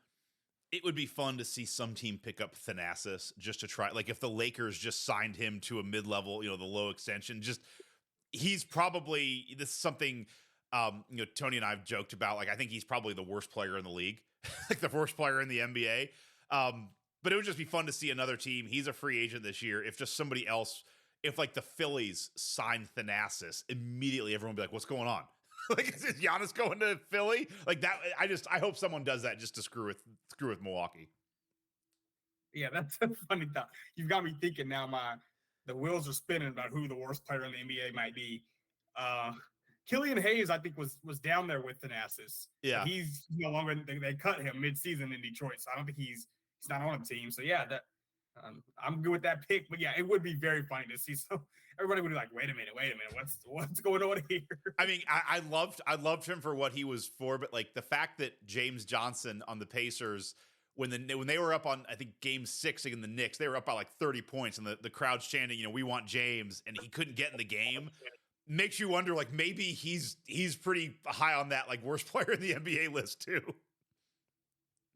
C: it would be fun to see some team pick up Thanasis just to try. Like if the Lakers just signed him to a mid-level, the low extension, he's probably, this is something, Tony and I have joked about. Like, I think he's probably the worst player in the league, like the worst player in the NBA. But it would just be fun to see another team. He's a free agent this year. If just somebody else, if like the Phillies signed Thanasis, immediately everyone would be like, what's going on? Like, is Giannis going to Philly? Like that, I hope someone does that just to screw with Milwaukee.
D: Yeah, that's a funny thought. You've got me thinking now. The wheels are spinning about who the worst player in the NBA might be. Killian Hayes, I think, was down there with Thanasis.
C: Yeah,
D: he's no longer. They cut him mid-season in Detroit, so I don't think he's not on the team. So yeah, that I'm good with that pick. But yeah, it would be very funny to see. So everybody would be like, wait a minute, what's going on here?
C: I mean, I loved him for what he was for, but like the fact that James Johnson on the Pacers, when they were up on, I think, game 6 against the Knicks, they were up by like 30 points, and the crowd's chanting, we want James, and he couldn't get in the game. Makes you wonder, like, maybe he's pretty high on that, like, worst player in the NBA list too.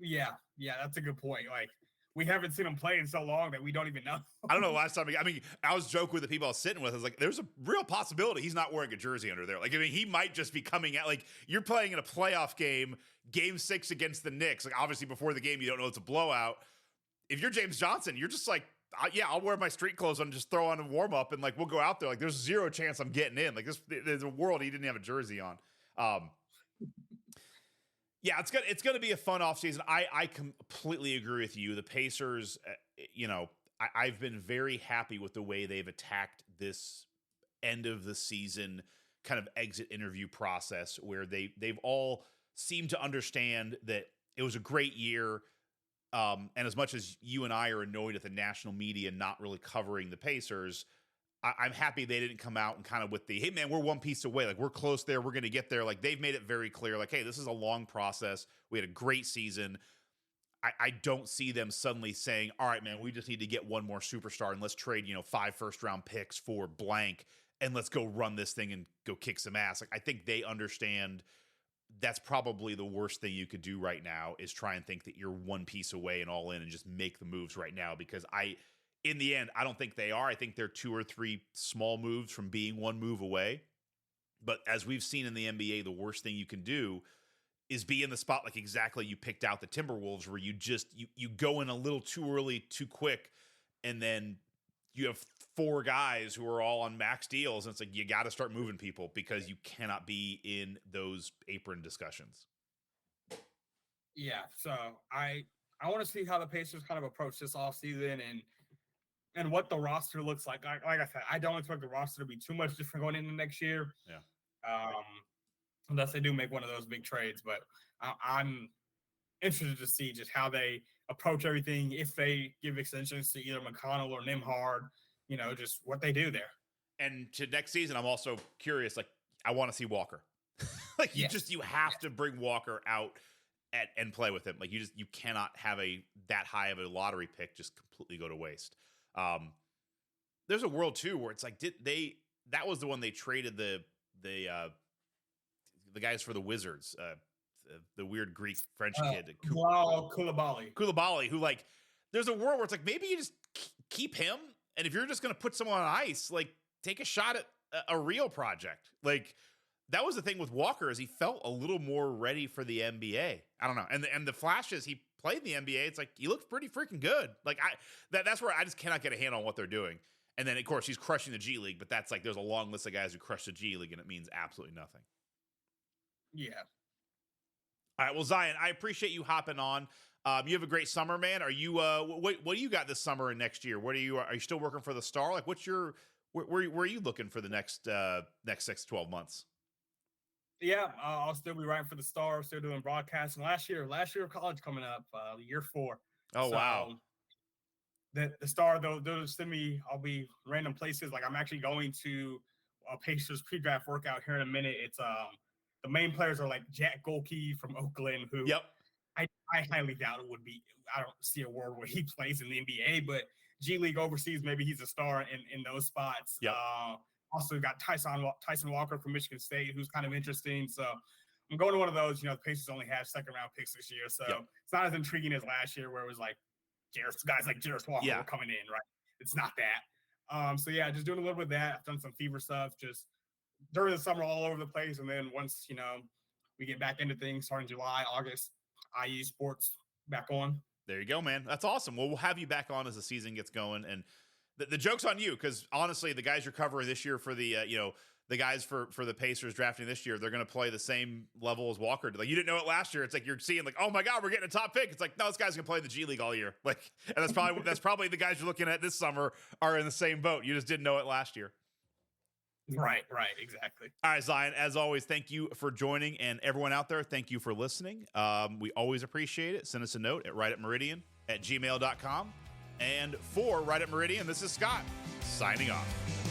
D: Yeah, that's a good point. Like, we haven't seen him play in so long that we don't even know.
C: I don't know last time. I mean, I was joking with the people I was sitting with. I was like, there's a real possibility he's not wearing a jersey under there. Like, I mean, he might just be coming out. Like, you're playing in a playoff game 6 against the Knicks. Like, obviously, before the game, you don't know it's a blowout. If you're James Johnson, you're just like, I'll wear my street clothes and just throw on a warm up, and like we'll go out there. Like, there's zero chance I'm getting in. Like, there's a world he didn't have a jersey on. Yeah, it's gonna be a fun offseason. I completely agree with you. The Pacers, I've been very happy with the way they've attacked this end of the season kind of exit interview process, where they've all seemed to understand that it was a great year. And as much as you and I are annoyed at the national media not really covering the Pacers, I'm happy they didn't come out and kind of with the, hey man, we're one piece away. Like, we're close there. We're going to get there. Like, they've made it very clear, like, hey, this is a long process. We had a great season. I don't see them suddenly saying, all right, man, we just need to get one more superstar and let's trade, 5 first-round picks for blank and let's go run this thing and go kick some ass. Like, I think they understand that's probably the worst thing you could do right now, is try and think that you're one piece away and all in and just make the moves right now, because in the end, I don't think they are. I think they're 2 or 3 small moves from being one move away. But as we've seen in the NBA, the worst thing you can do is be in the spot like exactly you picked out the Timberwolves, where you just you go in a little too early, too quick, and then you have 4 guys who are all on max deals, and it's like you got to start moving people because you cannot be in those apron discussions.
D: Yeah, so I want to see how the Pacers kind of approach this offseason and what the roster looks like. Like I said, I don't expect the roster to be too much different going into next year.
C: Yeah.
D: Unless they do make one of those big trades. But I'm interested to see just how they approach everything, if they give extensions to either McConnell or Nembhard, just what they do there.
C: And to next season, I'm also curious, like, I want to see Walker. Like, you have to bring Walker out and play with him. Like, you cannot have that high of a lottery pick just completely go to waste. There's a world too where it's like, that was the one they traded the guys for the Wizards, the weird Greek French kid, Koulibaly, who, like, there's a world where it's like, maybe you just keep him, and if you're just going to put someone on ice, like, take a shot at a real project. Like, that was the thing with Walker, is he felt a little more ready for the NBA. I don't know, and the flashes he played in the NBA, it's like he looks pretty freaking good. Like, that's where I just cannot get a handle on what they're doing. And then, of course, he's crushing the G League, but that's like, there's a long list of guys who crush the G League, and it means absolutely nothing.
D: Yeah.
C: All right. Well, Zion, I appreciate you hopping on. You have a great summer, man. Are you, what do you got this summer and next year? Are you still working for the Star? Like, where are you looking for the next 6 to 12 months?
D: Yeah, I'll still be writing for the Star, still doing broadcasting. Last year of college coming up, year 4.
C: Oh, wow.
D: The Star, they'll send me, I'll be random places. Like I'm actually going to a Pacers pre-draft workout here in a minute. It's the main players are like Jack Golke from Oakland, who
C: Yep.
D: I highly doubt it would be. I don't see a world where he plays in the NBA, but G League overseas, maybe he's a star in those spots.
C: Yep.
D: Also got Tyson Walker from Michigan State, who's kind of interesting. So I'm going to one of those. You know, the Pacers only have second round picks this year, so it's not as intriguing as last year, where it was like guys like Jarace Walker were coming in, right? It's not that. So yeah, just doing a little bit of that. I've done some fever stuff just during the summer all over the place, and then once we get back into things starting July, August, IU sports back on.
C: There you go, man. That's awesome. Well, we'll have you back on as the season gets going, and the joke's on you, because honestly, the guys you're covering this year for the the guys for the Pacers drafting this year, they're going to play the same level as Walker. Like, you didn't know it last year. It's like you're seeing like, oh my God, we're getting a top pick. It's like, no, this guy's going to play in the G League all year. Like, and that's probably the guys you're looking at this summer are in the same boat. You just didn't know it last year.
D: Right, exactly.
C: All right, Zion, as always, thank you for joining, and everyone out there, thank you for listening. We always appreciate it. Send us a note at RightUpMeridian@gmail.com. And for Right Up Meridian, this is Scott signing off.